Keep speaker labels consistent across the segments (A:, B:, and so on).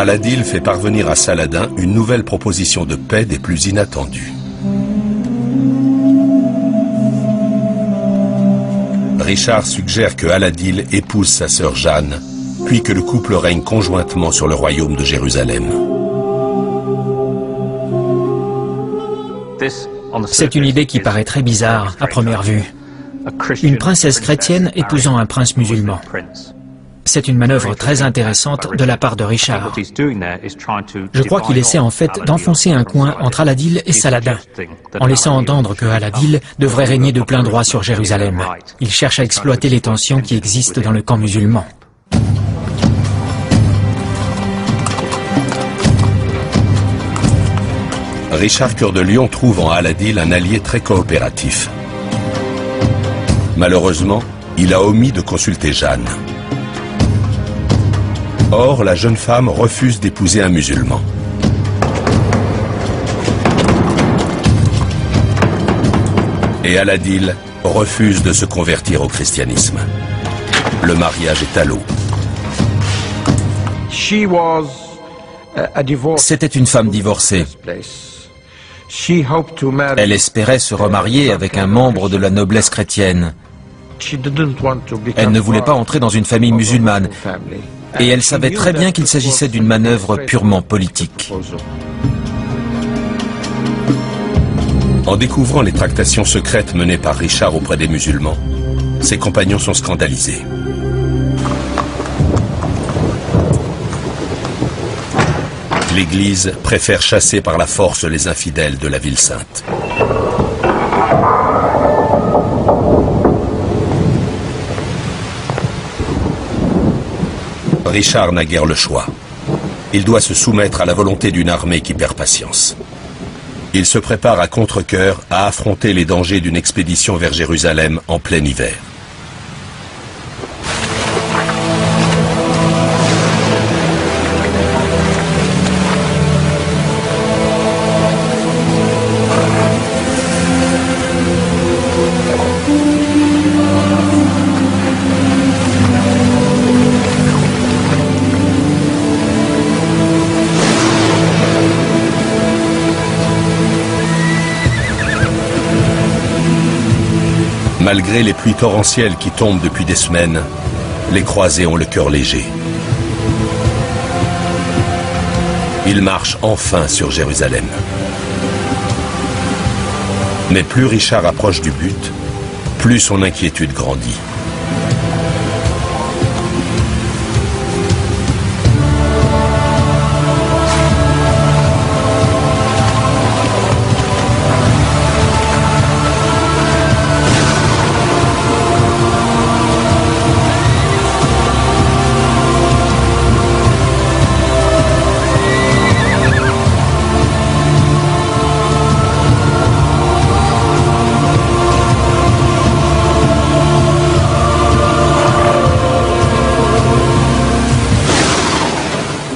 A: Al-Adil fait parvenir à Saladin une nouvelle proposition de paix des plus inattendues. Richard suggère que Al-Adil épouse sa sœur Jeanne, puis que le couple règne conjointement sur le royaume de Jérusalem.
B: C'est une idée qui paraît très bizarre à première vue. Une princesse chrétienne épousant un prince musulman. C'est une manœuvre très intéressante de la part de Richard. Je crois qu'il essaie en fait d'enfoncer un coin entre Al-Adil et Saladin, en laissant entendre que Al-Adil devrait régner de plein droit sur Jérusalem. Il cherche à exploiter les tensions qui existent dans le camp musulman.
A: Richard Cœur de Lion trouve en Al-Adil un allié très coopératif. Malheureusement, il a omis de consulter Jeanne. Or, la jeune femme refuse d'épouser un musulman. Et Al-Adil refuse de se convertir au christianisme. Le mariage est à l'eau.
C: C'était une femme divorcée. Elle espérait se remarier avec un membre de la noblesse chrétienne. Elle ne voulait pas entrer dans une famille musulmane. Et elle savait très bien qu'il s'agissait d'une manœuvre purement politique.
A: En découvrant les tractations secrètes menées par Richard auprès des musulmans, ses compagnons sont scandalisés. L'Église préfère chasser par la force les infidèles de la ville sainte. Richard n'a guère le choix. Il doit se soumettre à la volonté d'une armée qui perd patience. Il se prépare à contre-cœur à affronter les dangers d'une expédition vers Jérusalem en plein hiver. Malgré les pluies torrentielles qui tombent depuis des semaines, les croisés ont le cœur léger. Ils marchent enfin sur Jérusalem. Mais plus Richard approche du but, plus son inquiétude grandit.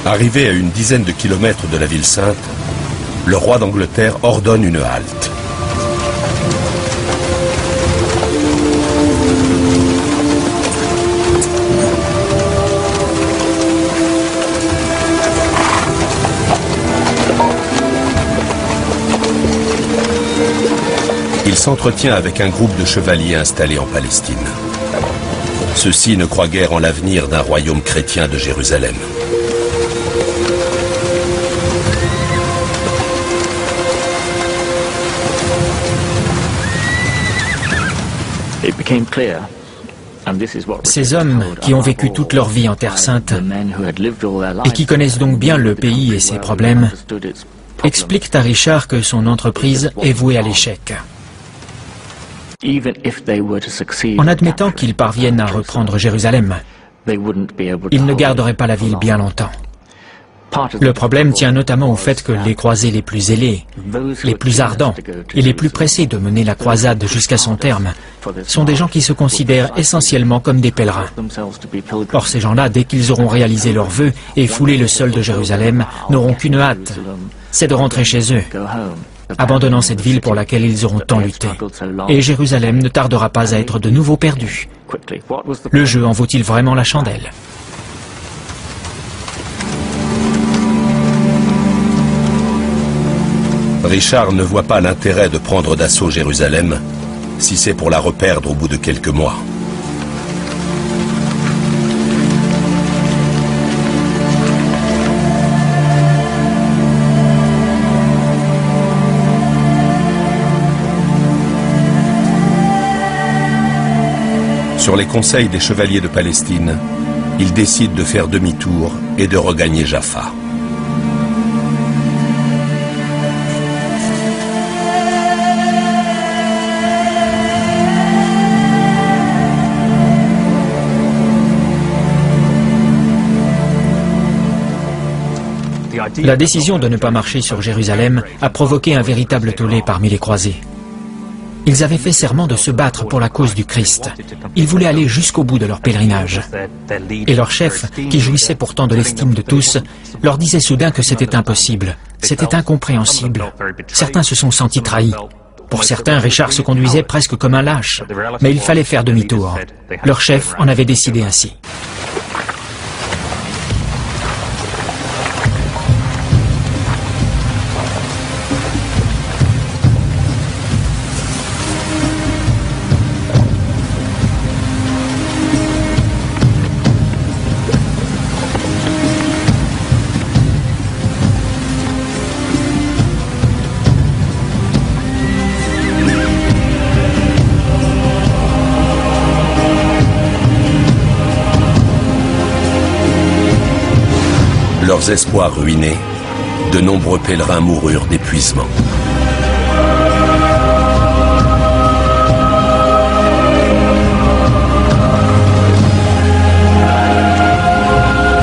A: Arrivé à une dizaine de kilomètres de la ville sainte, le roi d'Angleterre ordonne une halte. Il s'entretient avec un groupe de chevaliers installés en Palestine. Ceux-ci ne croient guère en l'avenir d'un royaume chrétien de Jérusalem.
B: Ces hommes qui ont vécu toute leur vie en Terre Sainte et qui connaissent donc bien le pays et ses problèmes expliquent à Richard que son entreprise est vouée à l'échec. En admettant qu'ils parviennent à reprendre Jérusalem, ils ne garderaient pas la ville bien longtemps. Le problème tient notamment au fait que les croisés les plus zélés, les plus ardents et les plus pressés de mener la croisade jusqu'à son terme sont des gens qui se considèrent essentiellement comme des pèlerins. Or ces gens-là, dès qu'ils auront réalisé leurs vœux et foulé le sol de Jérusalem, n'auront qu'une hâte, c'est de rentrer chez eux, abandonnant cette ville pour laquelle ils auront tant lutté. Et Jérusalem ne tardera pas à être de nouveau perdue. Le jeu en vaut-il vraiment la chandelle ?
A: Richard ne voit pas l'intérêt de prendre d'assaut Jérusalem si c'est pour la reperdre au bout de quelques mois. Sur les conseils des chevaliers de Palestine, il décide de faire demi-tour et de regagner Jaffa.
B: La décision de ne pas marcher sur Jérusalem a provoqué un véritable tollé parmi les croisés. Ils avaient fait serment de se battre pour la cause du Christ. Ils voulaient aller jusqu'au bout de leur pèlerinage. Et leur chef, qui jouissait pourtant de l'estime de tous, leur disait soudain que c'était impossible. C'était incompréhensible. Certains se sont sentis trahis. Pour certains, Richard se conduisait presque comme un lâche. Mais il fallait faire demi-tour. Leur chef en avait décidé ainsi.
A: Leurs espoirs ruinés, de nombreux pèlerins moururent d'épuisement.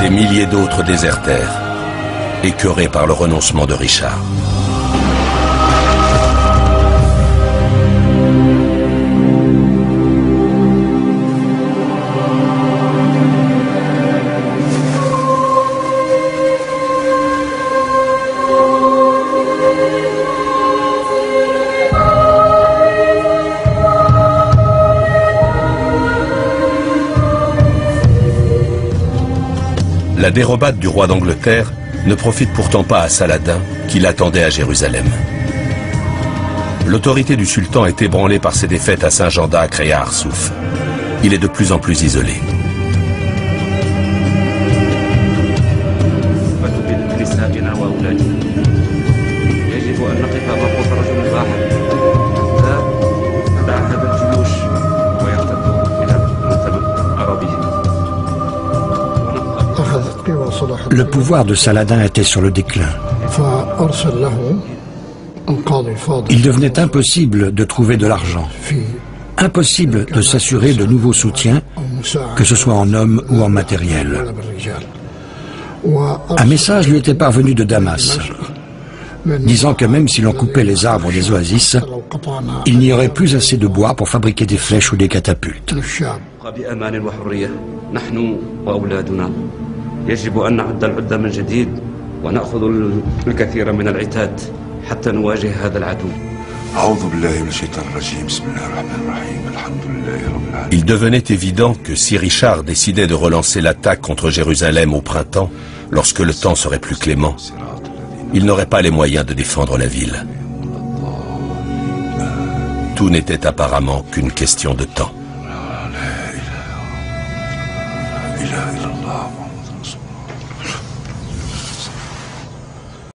A: Des milliers d'autres désertèrent, écœurés par le renoncement de Richard. La dérobade du roi d'Angleterre ne profite pourtant pas à Saladin, qui l'attendait à Jérusalem. L'autorité du sultan est ébranlée par ses défaites à Saint-Jean d'Acre et à Arsouf. Il est de plus en plus isolé.
D: Le pouvoir de Saladin était sur le déclin. Il devenait impossible de trouver de l'argent. Impossible de s'assurer de nouveaux soutiens, que ce soit en hommes ou en matériel. Un message lui était parvenu de Damas, disant que même si l'on coupait les arbres des oasis, il n'y aurait plus assez de bois pour fabriquer des flèches ou des catapultes.
E: يجب أن نعد العدة من جديد ونأخذ الكثير من العتاد حتى نواجه هذا العدو. أعوذ بالله من الشيطان الرجيم بسم الله الرحمن الرحيم الحمد لله رب العالمين.
A: Il devenait évident que si Richard décidait de relancer l'attaque contre Jérusalem au printemps, lorsque le temps serait plus clément, il n'aurait pas les moyens de défendre la ville. Tout n'était apparemment qu'une question de temps.